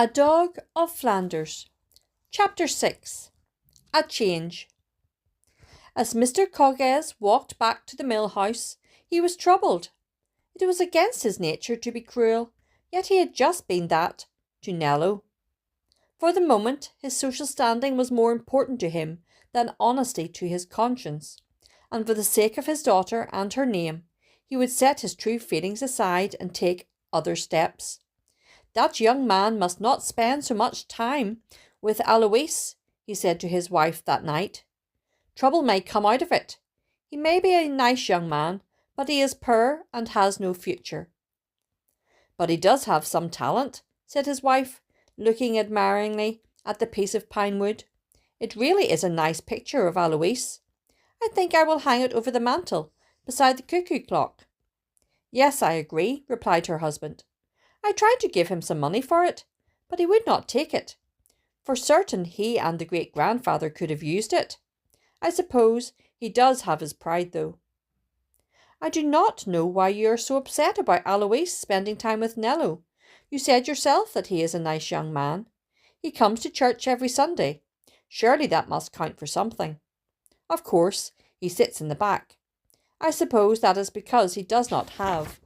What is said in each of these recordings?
A Dog of Flanders. Chapter 6. A Change. As Mr. Cogges walked back to the mill house, he was troubled. It was against his nature to be cruel, yet he had just been that to Nello. For the moment, his social standing was more important to him than honesty to his conscience, and for the sake of his daughter and her name, he would set his true feelings aside and take other steps. That young man must not spend so much time with Alois, he said to his wife that night. Trouble may come out of it. He may be a nice young man, but he is poor and has no future. But he does have some talent, said his wife, looking admiringly at the piece of pine wood. It really is a nice picture of Alois. I think I will hang it over the mantel, beside the cuckoo clock. Yes, I agree, replied her husband. I tried to give him some money for it, but he would not take it. For certain he and the great-grandfather could have used it. I suppose he does have his pride, though. I do not know why you are so upset about Alois spending time with Nello. You said yourself that he is a nice young man. He comes to church every Sunday. Surely that must count for something. Of course, he sits in the back. I suppose that is because he does not have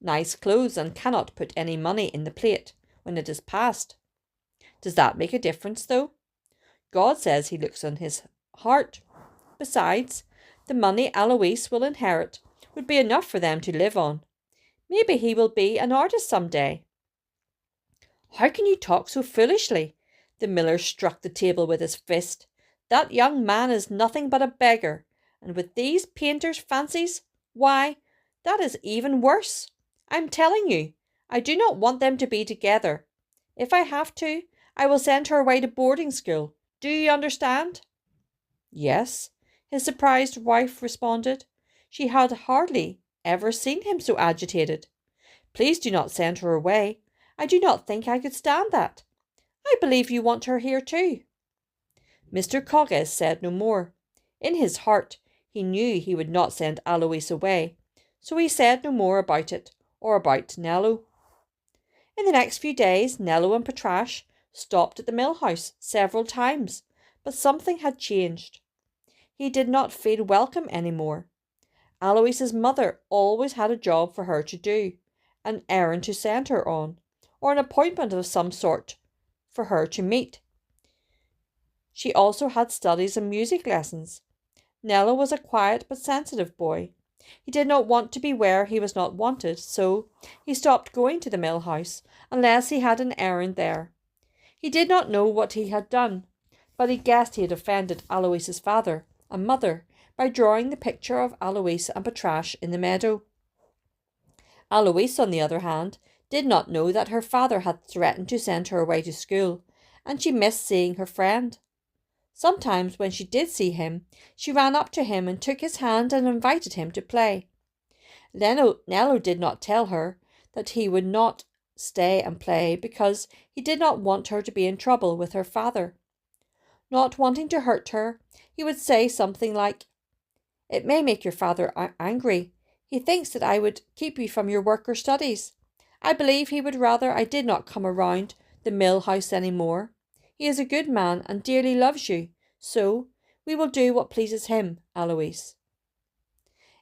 nice clothes and cannot put any money in the plate when it is passed. Does that make a difference, though? God says he looks on his heart. Besides, the money Alois will inherit would be enough for them to live on. Maybe he will be an artist some day. How can you talk so foolishly? The miller struck the table with his fist. That young man is nothing but a beggar, and with these painters' fancies, why, that is even worse. I'm telling you, I do not want them to be together. If I have to, I will send her away to boarding school. Do you understand? Yes, his surprised wife responded. She had hardly ever seen him so agitated. Please do not send her away. I do not think I could stand that. I believe you want her here too. Mr. Cogges said no more. In his heart, he knew he would not send Alois away, so he said no more about it, or about Nello. In the next few days, Nello and Patrash stopped at the mill house several times, but something had changed. He did not feel welcome any more. Alois's mother always had a job for her to do, an errand to send her on, or an appointment of some sort for her to meet. She also had studies and music lessons. Nello was a quiet but sensitive boy. He did not want to be where he was not wanted, so he stopped going to the mill house unless he had an errand there. He did not know what he had done, but he guessed he had offended Alois's father and mother by drawing the picture of Alois and Patrash in the meadow. Alois, on the other hand, did not know that her father had threatened to send her away to school, and she missed seeing her friend. Sometimes when she did see him, she ran up to him and took his hand and invited him to play. Nello did not tell her that he would not stay and play because he did not want her to be in trouble with her father. Not wanting to hurt her, he would say something like, "It may make your father angry. He thinks that I would keep you from your work or studies. I believe he would rather I did not come around the mill house any more. He is a good man and dearly loves you, so we will do what pleases him, Alois."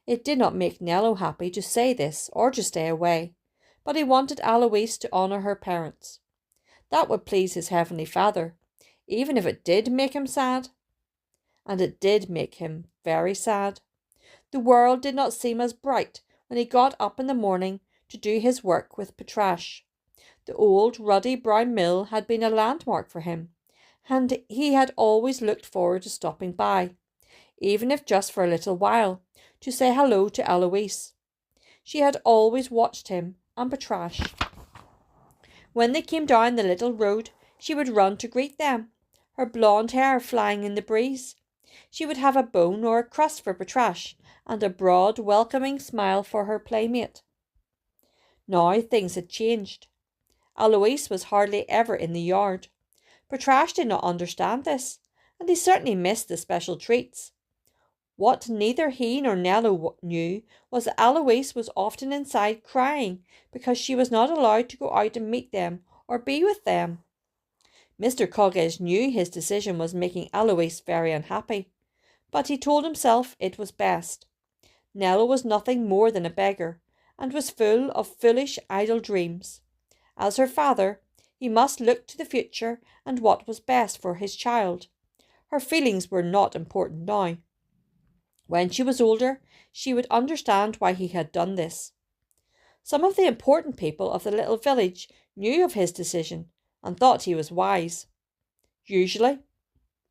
It did not make Nello happy to say this or to stay away, but he wanted Alois to honour her parents. That would please his heavenly Father, even if it did make him sad. And it did make him very sad. The world did not seem as bright when he got up in the morning to do his work with Patrash. The old ruddy brown mill had been a landmark for him, and he had always looked forward to stopping by, even if just for a little while, to say hello to Alois. She had always watched him and Patrash. When they came down the little road, she would run to greet them, her blonde hair flying in the breeze. She would have a bone or a crust for Patrash, and a broad, welcoming smile for her playmate. Now things had changed. Alois was hardly ever in the yard. Patrash did not understand this, and he certainly missed the special treats. What neither he nor Nello knew was that Alois was often inside crying because she was not allowed to go out and meet them or be with them. Mr. Cogges knew his decision was making Eloise very unhappy, but he told himself it was best. Nello was nothing more than a beggar, and was full of foolish, idle dreams. As her father, he must look to the future and what was best for his child. Her feelings were not important now. When she was older, she would understand why he had done this. Some of the important people of the little village knew of his decision and thought he was wise. Usually,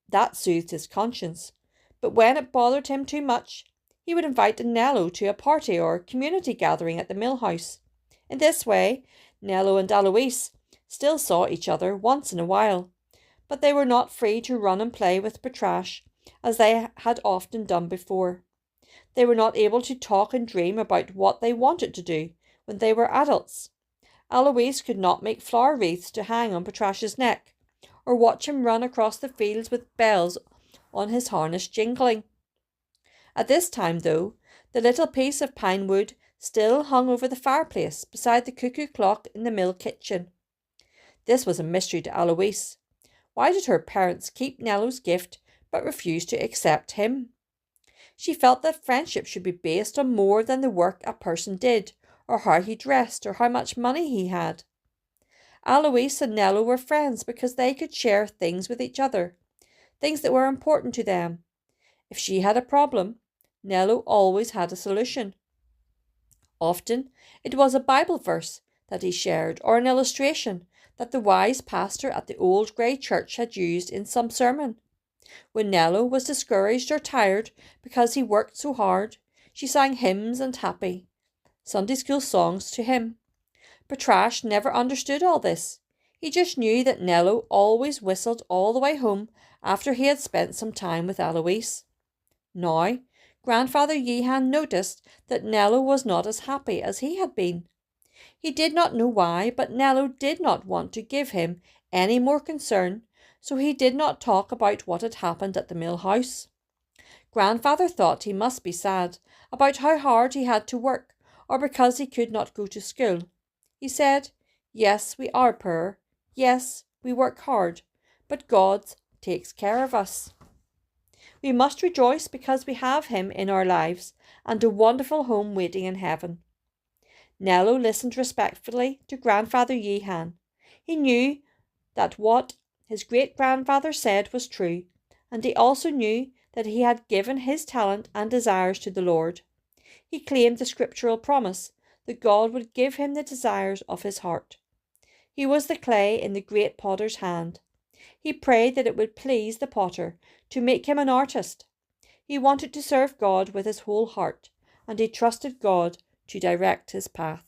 that soothed his conscience, but when it bothered him too much, he would invite Nello to a party or community gathering at the mill house. In this way, Nello and Eloise still saw each other once in a while, but they were not free to run and play with Patrache as they had often done before. They were not able to talk and dream about what they wanted to do when they were adults. Eloise could not make flower wreaths to hang on Patrache's neck, or watch him run across the fields with bells on his harness jingling. At this time, though, the little piece of pine wood still hung over the fireplace beside the cuckoo clock in the mill kitchen. This was a mystery to Eloise. Why did her parents keep Nello's gift but refuse to accept him? She felt that friendship should be based on more than the work a person did, or how he dressed, or how much money he had. Eloise and Nello were friends because they could share things with each other, things that were important to them. If she had a problem, Nello always had a solution. Often it was a Bible verse that he shared, or an illustration that the wise pastor at the old grey church had used in some sermon. When Nello was discouraged or tired because he worked so hard, she sang hymns and happy Sunday school songs to him. Patrache never understood all this. He just knew that Nello always whistled all the way home after he had spent some time with Eloise. Now, Grandfather Yehan noticed that Nello was not as happy as he had been. He did not know why, but Nello did not want to give him any more concern, so he did not talk about what had happened at the mill house. Grandfather thought he must be sad about how hard he had to work, or because he could not go to school. He said, "Yes, we are poor. Yes, we work hard, but God takes care of us. We must rejoice because we have him in our lives and a wonderful home waiting in heaven." Nello listened respectfully to Grandfather Yehan. He knew that what his great-grandfather said was true, and he also knew that he had given his talent and desires to the Lord. He claimed the scriptural promise that God would give him the desires of his heart. He was the clay in the great potter's hand. He prayed that it would please the potter to make him an artist. He wanted to serve God with his whole heart, and he trusted God to direct his path.